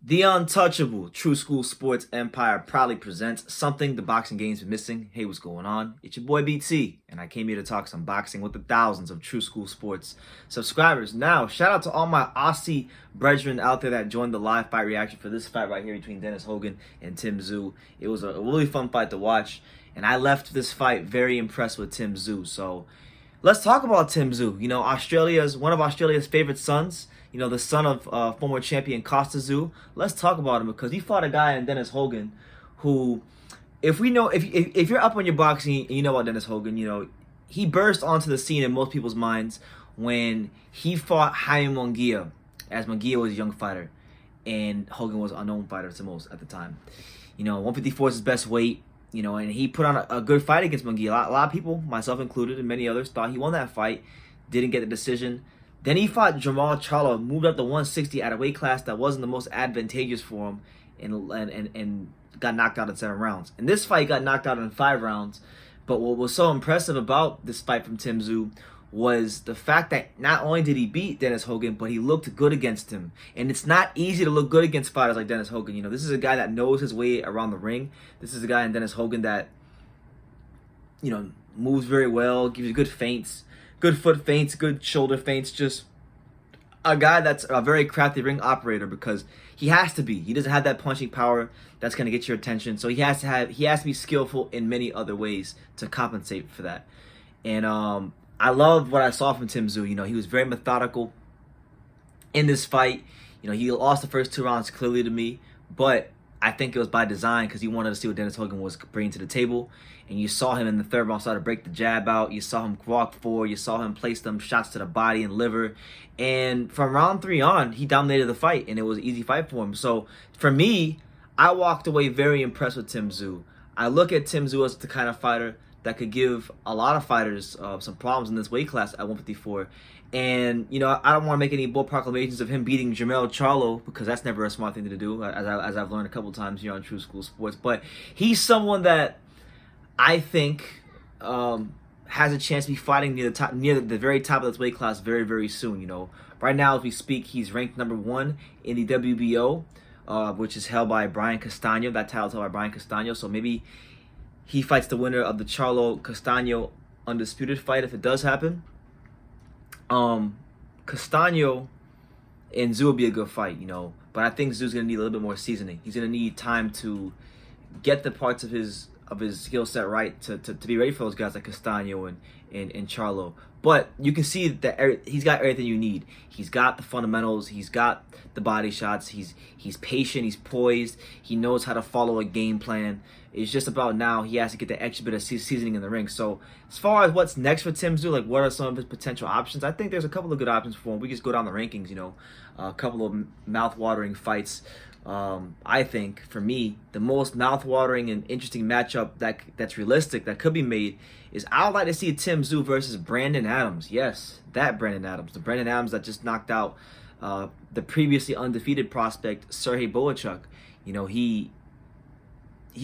The untouchable True School Sports Empire proudly presents something the boxing game's been missing. Hey, what's going on? It's your boy BT, and I came here to talk some boxing with the thousands of True School Sports subscribers. Now, shout out to all my Aussie brethren out there that joined the live fight reaction for this fight right here between Dennis Hogan and Tszyu. It was a really fun fight to watch, and I left this fight very impressed with Tszyu. So, let's talk about Tszyu. You know, one of Australia's favorite sons. You know, the son of former champion Tszyu. Let's talk about him because he fought a guy in Dennis Hogan, who, if you're up on your boxing and you know about Dennis Hogan, you know he burst onto the scene in most people's minds when he fought Jaime Munguia, as Munguia was a young fighter, and Hogan was an unknown fighter to most at the time. You know, 154 is his best weight. You know, and he put on a good fight against Munguia. A lot of people, myself included, and many others, thought he won that fight. Didn't get the decision. Then he fought Jermall Charlo, moved up to 160 at a weight class that wasn't the most advantageous for him, and got knocked out in 7 rounds. In this fight, he got knocked out in 5 rounds. But what was so impressive about this fight from Tszyu was the fact that not only did he beat Dennis Hogan, but he looked good against him. And it's not easy to look good against fighters like Dennis Hogan. You know, this is a guy that knows his way around the ring. This is a guy in Dennis Hogan that, you know, moves very well, gives you good feints. Good foot feints, good shoulder feints, just a guy that's a very crafty ring operator because he has to be. He doesn't have that punching power that's going to get your attention. So he has to be skillful in many other ways to compensate for that. And I loved what I saw from Tszyu. You know, he was very methodical in this fight. You know, he lost the first 2 rounds clearly to me, but I think it was by design because he wanted to see what Dennis Hogan was bringing to the table. And you saw him in the 3rd round start to break the jab out. You saw him walk forward. You saw him place them shots to the body and liver. And from round 3 on, he dominated the fight, and it was an easy fight for him. So for me, I walked away very impressed with Tszyu. I look at Tszyu as the kind of fighter that could give a lot of fighters some problems in this weight class at 154. And, you know, I don't want to make any bold proclamations of him beating Jermall Charlo because that's never a smart thing to do, as I've learned a couple times here on True School Sports. But he's someone that I think has a chance to be fighting near the very top of this weight class very, very soon. You know, right now as we speak, he's ranked number 1 in the WBO, which is held by Brian Castano. That title is held by Brian Castano. So maybe he fights the winner of the Charlo Castano undisputed fight if it does happen. Castano and Tszyu will be a good fight, you know, but I think Tszyu's gonna need a little bit more seasoning. He's gonna need time to get the parts of his skill set right to be ready for those guys like Castano and Charlo. But you can see that he's got everything you need. He's got the fundamentals. He's got the body shots. He's patient. He's poised. He knows how to follow a game plan. It's just about now he has to get the extra bit of seasoning in the ring. So as far as what's next for Tszyu, like what are some of his potential options? I think there's a couple of good options for him. We just go down the rankings, you know, a couple of mouth-watering fights. I think for me, the most mouth-watering and interesting matchup that's realistic that could be made is I would like to see Tszyu versus Brandon Adams. Yes, that Brandon Adams, the Brandon Adams that just knocked out the previously undefeated prospect Sergey Boachuk. You know, he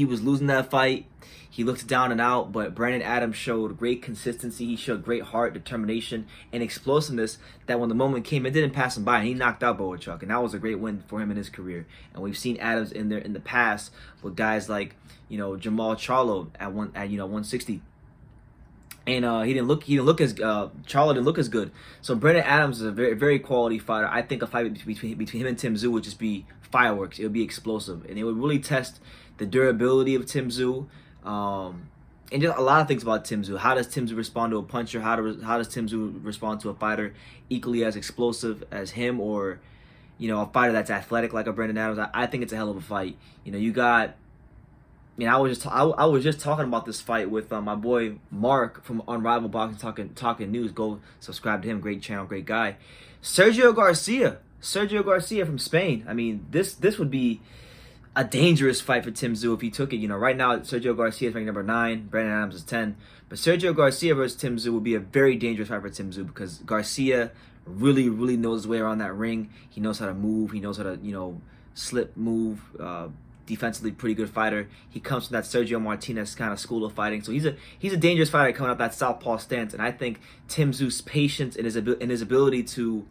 was losing that fight. He looked down and out, but Brandon Adams showed great consistency. He showed great heart, determination, and explosiveness that when the moment came, it didn't pass him by, and he knocked out Boachuk, and that was a great win for him in his career. And we've seen Adams in the past with guys like, you know, Jermall Charlo at 160. And Charlo didn't look as good. So Brandon Adams is a very, very quality fighter. I think a fight between him and Tszyu would just be fireworks. It would be explosive, and it would really test the durability of Tszyu, and just a lot of things about Tszyu. How does Tszyu respond to a puncher? How does Tszyu respond to a fighter equally as explosive as him, or, you know, a fighter that's athletic like a Brandon Adams? I think it's a hell of a fight. You know, you got. I mean, I was just talking about this fight with my boy Mark from Unrivaled Boxing Talking News. Go subscribe to him. Great channel, great guy. Sergio Garcia from Spain. I mean, this would be a dangerous fight for Tszyu if he took it. You know, right now Sergio Garcia is ranked number 9, Brandon Adams is 10. But Sergio Garcia versus Tszyu would be a very dangerous fight for Tszyu because Garcia really, really knows his way around that ring. He knows how to move. He knows how to, you know, slip, move. Defensively, pretty good fighter. He comes from that Sergio Martinez kind of school of fighting. So he's a dangerous fighter coming out that southpaw stance. And I think Tszyu's patience and his ability to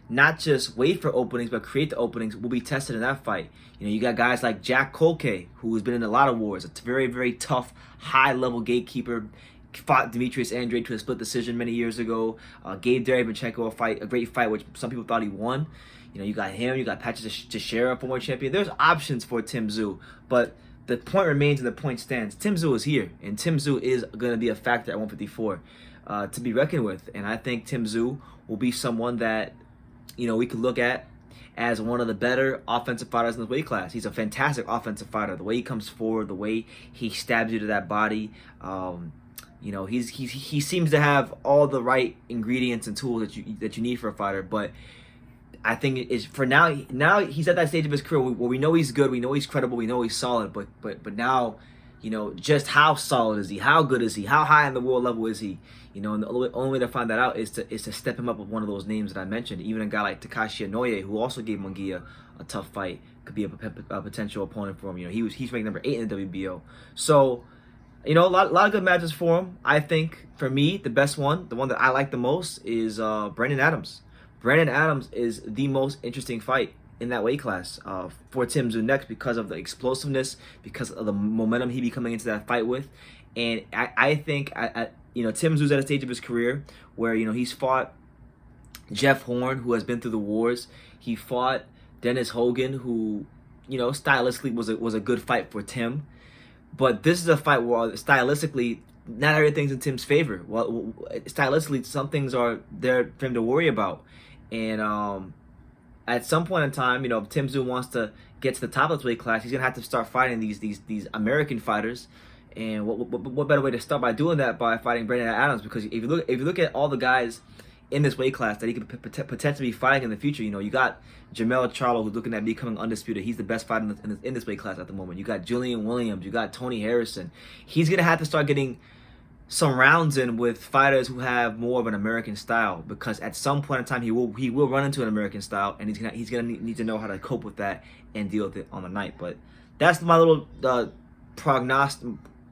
not just wait for openings, but create the openings, will be tested in that fight. You know, you got guys like Jack Kolke, who has been in a lot of wars, a very, very tough, high-level gatekeeper, fought Demetrius Andrade to a split decision many years ago, gave Derevyanchenko a great fight, which some people thought he won. You know, you got him, you got Patrick Tszyu, former champion. There's options for Tim Tszyu, but the point remains and the point stands. Tim Tszyu is here, and Tim Tszyu is going to be a factor at 154 to be reckoned with. And I think Tim Tszyu will be someone that, you know, we could look at as one of the better offensive fighters in this weight class. He's a fantastic offensive fighter. The way he comes forward, the way he stabs you to that body, you know, he seems to have all the right ingredients and tools that you need for a fighter. But I think it's for now. Now he's at that stage of his career where we know he's good, we know he's credible, we know he's solid. But now, you know, just how solid is he? How good is he? How high on the world level is he? You know, and the only way to find that out is to step him up with one of those names that I mentioned. Even a guy like Takashi Inoue, who also gave Munguia a tough fight, could be a potential opponent for him. You know, he's ranked number 8 in the WBO. So, you know, a lot of good matches for him. I think for me, the best one, the one that I like the most, is Brandon Adams. Brandon Adams is the most interesting fight in that weight class for Tim Tszyu next, because of the explosiveness, because of the momentum he be coming into that fight with. And I think, you know, Tim Tszyu's at a stage of his career where, you know, he's fought Jeff Horn, who has been through the wars. He fought Dennis Hogan, who, you know, stylistically was a good fight for Tim. But this is a fight where stylistically, not everything's in Tim's favor. Well, stylistically, some things are there for him to worry about. And at some point in time, you know, if Tim Tszyu wants to get to the top of this weight class, he's gonna have to start fighting these American fighters. And what better way to start by doing that, by fighting Brandon Adams? Because if you look at all the guys in this weight class that he could potentially be fighting in the future, you know, you got Jamel Charlo, who's looking at becoming undisputed. He's the best fighter in this weight class at the moment. You got Julian Williams. You got Tony Harrison. He's gonna have to start getting some rounds in with fighters who have more of an American style, because at some point in time he will run into an American style, and he's gonna need to know how to cope with that and deal with it on the night. But that's my little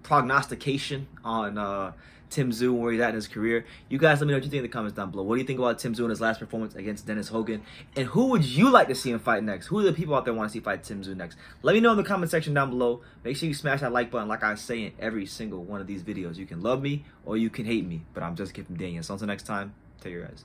prognostication on Tim Tszyu and where he's at in his career. You guys let me know what you think in the comments down below. What do you think about Tim Tszyu in his last performance against Dennis Hogan? And who would you like to see him fight next? Who are the people out there want to see fight Tim Tszyu next? Let me know in the comment section down below. Make sure you smash that like button like I say in every single one of these videos. You can love me or you can hate me, but I'm just giving Daniel. So until next time, take care, guys.